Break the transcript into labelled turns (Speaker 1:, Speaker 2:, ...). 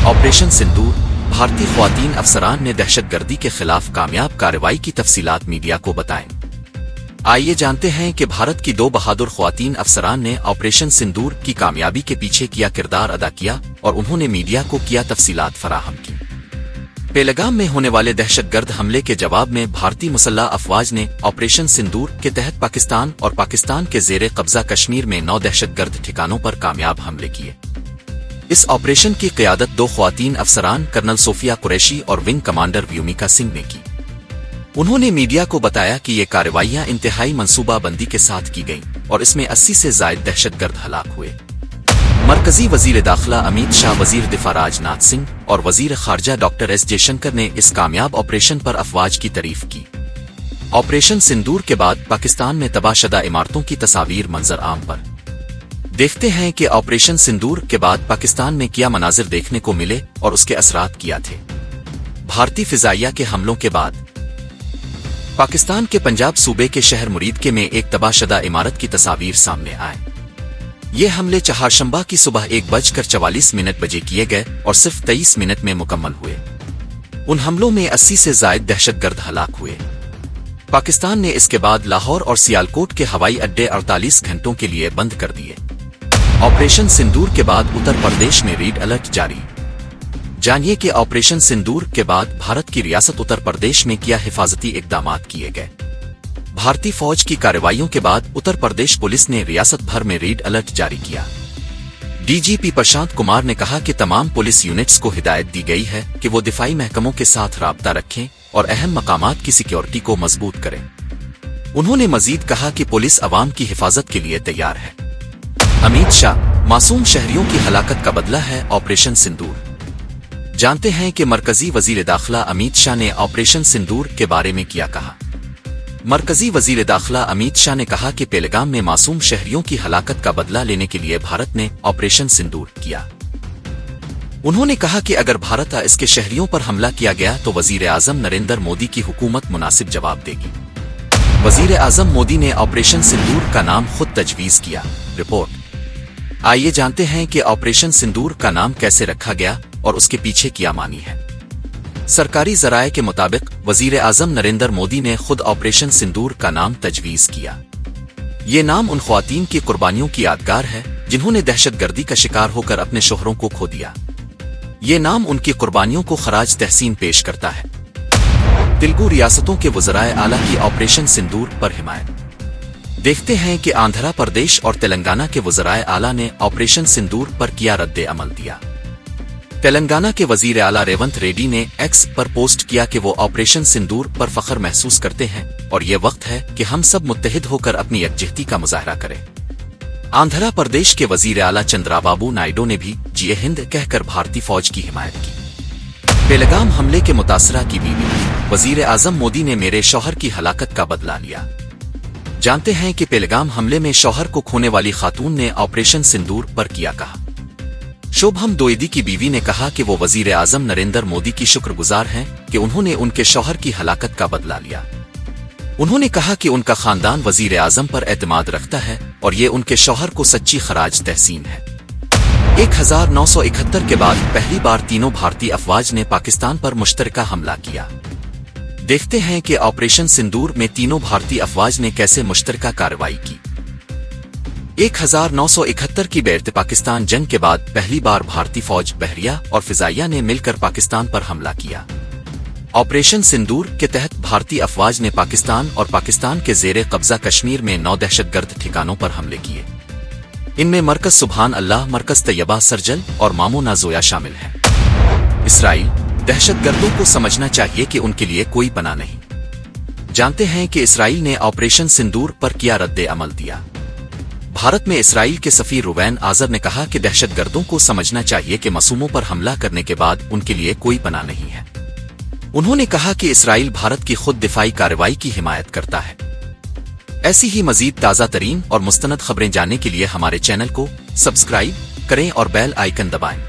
Speaker 1: Operation सिंदूर, भारतीय ख्वातीन अफसरान ने दहशतगर्दी के खिलाफ कामयाब कार्रवाई की तफसीलात मीडिया को बताएं। आइए जानते हैं कि भारत की 2 बहादुर ख्वातीन अफसरान ने ऑपरेशन सिंदूर की कामयाबी के पीछे क्या किरदार अदा किया और उन्होंने मीडिया को क्या तफसीलात फराहम की। पेहलगाम में होने वाले दहशतगर्द हमले के जवाब में भारतीय मुसल्लह अफवाज ने ऑपरेशन सिंदूर के तहत पाकिस्तान और पाकिस्तान के ज़ेरे कब्जा कश्मीर में 9 दहशतगर्द ठिकानों पर कामयाब हमले किए। इस ऑपरेशन की क़यादत 2 ख्वातीन अफसरान कर्नल सोफिया कुरैशी और विंग कमांडर व्योमिका सिंह ने की। उन्होंने मीडिया को बताया कि ये कार्रवाइयां इंतहाई मंसूबाबंदी के साथ की गईं और इसमें 80 से ज़ायद दहशतगर्द हलाक हुए। मरकजी वजीर दाखिला अमित शाह, वजीर दिफा राजनाथ सिंह और वजीर खारजा डॉक्टर एस जयशंकर ने इस कामयाब ऑपरेशन पर अफवाज की तारीफ की। ऑपरेशन सिंदूर के बाद पाकिस्तान में तबाहशुदा इमारतों की तस्वीर मंजर आम पर। देखते हैं कि ऑपरेशन सिंदूर के बाद पाकिस्तान में क्या मनाजिर देखने को मिले और उसके असरात क्या थे। भारतीय फिजाइया के हमलों के बाद पाकिस्तान के पंजाब सूबे के शहर मुरीदके में एक तबाहशुदा इमारत की तस्वीर सामने आए। ये हमले चहारशंबा की सुबह 1:44 बजे किए गए और सिर्फ 23 मिनट में मुकम्मल हुए। उन हमलों में 80 से ज़ायद दहशतगर्द हलाक हुए। पाकिस्तान ने इसके बाद लाहौर और सियालकोट के हवाई अड्डे 48 घंटों के लिए बंद कर दिए। ऑपरेशन सिंदूर के बाद उत्तर प्रदेश में रेड अलर्ट जारी। जानिए कि ऑपरेशन सिंदूर के बाद भारत की रियासत उत्तर प्रदेश में क्या हिफाजती इक़दामात किए गए। भारतीय फौज की कार्रवाइयों के बाद उत्तर प्रदेश पुलिस ने रियासत भर में रेड अलर्ट जारी किया। डीजीपी प्रशांत कुमार ने कहा कि तमाम पुलिस यूनिट्स को हिदायत दी गई है कि वो दिफाई महकमों के साथ राब्ता रखें और अहम मकामात की सिक्योरिटी को मजबूत करें। उन्होंने मजीद कहा कि पुलिस अवाम की हिफाजत के लिए तैयार है। अमित शाह, मासूम शहरियों की हलाकत का बदला है ऑपरेशन सिंदूर। जानते हैं कि मरकजी वजीर दाखिला अमित शाह ने ऑपरेशन सिंदूर के बारे में क्या कहा। मरकजी वजीर दाखिला अमित शाह ने कहा कि पेहलगाम में मासूम शहरियों की हलाकत का बदला लेने के लिए भारत ने ऑपरेशन सिंदूर किया। उन्होंने कहा कि अगर भारत इसके शहरियों पर हमला किया गया तो वजीर आजम नरेंद्र मोदी की हुकूमत मुनासिब जवाब देगी। वजीर आजम मोदी ने ऑपरेशन सिंदूर का नाम खुद तजवीज़ किया। रिपोर्ट। आइए जानते हैं कि ऑपरेशन सिंदूर का नाम कैसे रखा गया और उसके पीछे क्या मानी है। सरकारी ज़राए के मुताबिक वजीर आजम नरेंद्र मोदी ने खुद ऑपरेशन सिंदूर का नाम तजवीज़ किया। ये नाम उन ख्वातीन की कुर्बानियों की यादगार है जिन्होंने दहशतगर्दी का शिकार होकर अपने शोहरों को खो दिया। ये नाम उनकी कुर्बानियों को खराज तहसीन पेश करता है। तेलुगु रियासतों के वज़राए आला की ऑपरेशन सिंदूर पर हिमायत। देखते हैं कि आंध्र प्रदेश और तेलंगाना के वज़राए आला ने ऑपरेशन सिंदूर पर किया रद्द अमल दिया। तेलंगाना के वजीर आला रेवंत रेड्डी ने एक्स पर पोस्ट किया कि वो ऑपरेशन सिंदूर पर फख्र महसूस करते हैं और ये वक्त है कि हम सब मुत्तहिद होकर अपनी यकजहती का मुजाहरा करें। आंध्र प्रदेश के वजीर आला चंद्राबाबू नायडू ने भी जय हिंद कहकर भारतीय फौज की हिमायत की। पेहलगाम हमले के मुतासरा की बीवी, वजीर आजम मोदी ने मेरे शौहर की हलाकत का बदला लिया। जानते हैं कि पेहलगाम हमले में शौहर को खोने वाली खातून ने ऑपरेशन सिंदूर पर किया कहा। शोभम दोइदी की बीवी ने कहा कि वो वजीर आजम नरेंद्र मोदी की शुक्रगुजार हैं कि उन्होंने उनके शौहर की हलाकत का बदला लिया। उन्होंने कहा कि उनका खानदान वजीर आजम पर एतमाद रखता है और ये उनके शौहर को सच्ची खराज तहसीन है। 1971 के बाद पहली बार तीनों भारतीय अफवाज ने पाकिस्तान पर मुश्तरका हमला किया। देखते हैं कि ऑपरेशन सिंदूर में तीनों भारतीय अफवाज ने कैसे मुश्तरका कार्रवाई की। 1971 की बैरत पाकिस्तान जंग के बाद पहली बार भारतीय फौज, बहरिया और फिजाइया ने मिलकर पाकिस्तान पर हमला किया। ऑपरेशन सिंदूर के तहत भारतीय अफवाज ने पाकिस्तान और पाकिस्तान के ज़ेरे कब्जा कश्मीर में 9 दहशतगर्द ठिकानों पर हमले किए। इनमें मरकज सुबहान अल्लाह, मरकज तैयबा सरजल और मामूना जोया शामिल हैं। इसराइल, दहशतगर्दों को समझना चाहिए कि उनके लिए कोई पनाह नहीं। जानते हैं कि इसराइल ने ऑपरेशन सिंदूर पर किया रद्द अमल दिया। भारत में इसराइल के सफीर रुवैन आजर ने कहा कि दहशतगर्दों को समझना चाहिए कि मासूमों पर हमला करने के बाद उनके लिए कोई पनाह नहीं है। उन्होंने कहा कि इसराइल भारत की खुद दिफाई कार्रवाई की हिमायत करता है। ऐसी ही मजीद ताज़ा तरीन और मुस्तनद खबरें जानने के लिए हमारे चैनल को सब्सक्राइब करें और बेल आइकन दबाएं।